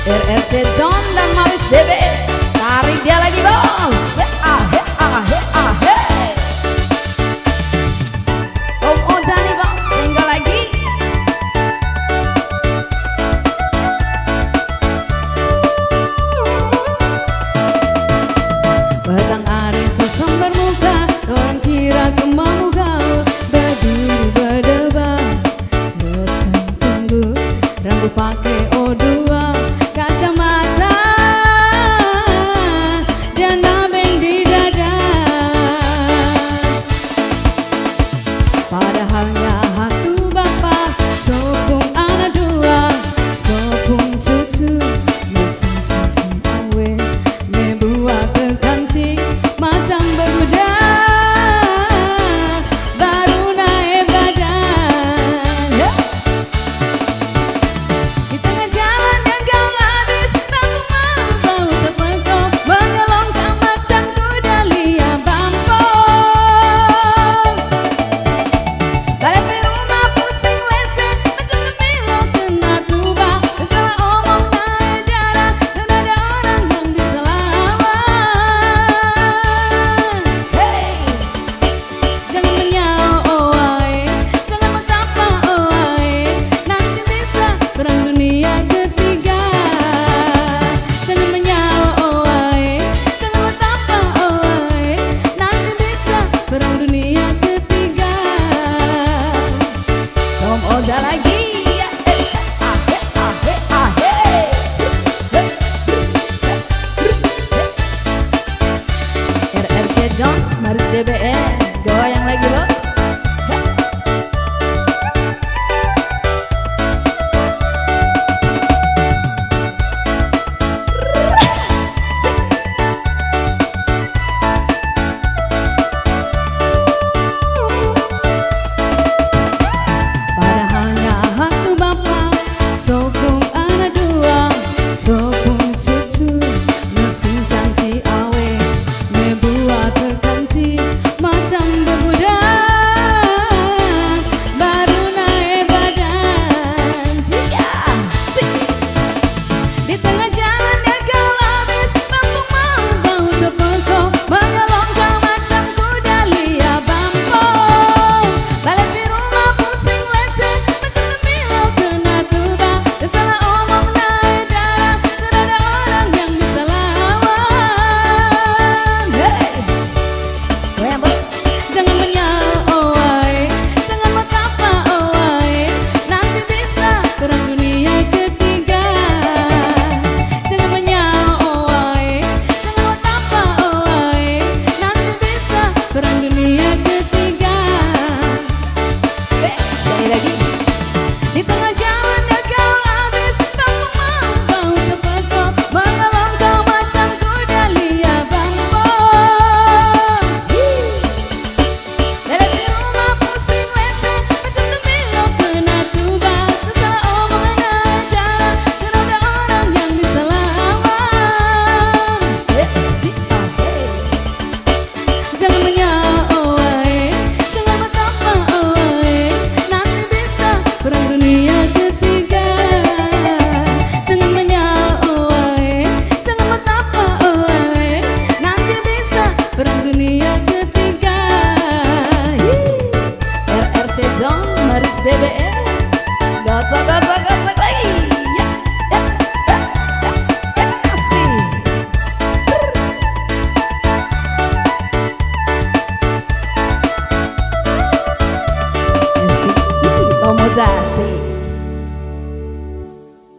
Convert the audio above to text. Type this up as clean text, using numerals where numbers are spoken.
RRC John dan Maris DB. Tarik dia lagi bos. Ahe ahe ahe. Om Ojani bos, tinggal lagi. Petang hari sesambar muka, orang kira kemau gaul, berdiri berdebar, bersama tunggu, rambut pakai O2, kacamata dan nabeng di dada. Padahalnya hatu bapa, sokong anak dua, sokong cucu, mesin cincin awe, membuat kekanci macam berkuda, baru naik badan. Di tengah jalan yang kau habis, bambu mau bau terpekok, mengelongkang macam kuda liar bampong. Balik di rumah pusing WC, macam kepilok kena tuba, salah omong naik darah, dan ada orang yang bisa lawan. Hey, jangan menyau oh ai, jangan betapa oh ai, nanti bisa perang dunia ketiga. Jangan menyau oh ai, jangan betapa oh ai, nanti bisa perang dunia ketiga. Om Oja lagi. Ahe ahe ahe. RRC John, Maris DBR, goyang lagi bos. Padahalnya hatu bapa, sokong anak dua, sokong cucu, mesin canci awe, membuat kekanci macam berkuda, baru naik badan. Tiga, di tengah jalan yang kau habis, bambu mau bau terpekok, mengelongkang macam kuda liar bampong. Balik di rumah pusing WC, macam kepilok kena tuba, dan salah omong naik darah, dan ada orang yang bisa lawan. Hey, goyang bos. Jangan menyau oh ai, jangan betapa oh ai, nanti bisa perang dunia ketiga. Jangan menyau oh ai, jangan betapa oh ai, nanti bisa perang dunia ketiga. Sekali lagi. Di tengah jalan yang kau habis, bambu mau bau terpekok, mengelongkang macam kuda liar bampong. Balik di rumah pusing WC, macam terpilok kena tuba, tersalah omong naik darah, dan ada orang yang bisa lawan. Jangan menyau oh ai, jangan betapa oh ai, nanti bisa perang dunia ketiga. Jangan menyau oh ai, jangan betapa oh ai, nanti bisa perang dunia ketiga. RRC John, Maris DBR, gasak gasak gasak lagi. Ya, ya, ya, ya, ya, asik. Asik. Om Oja, asik.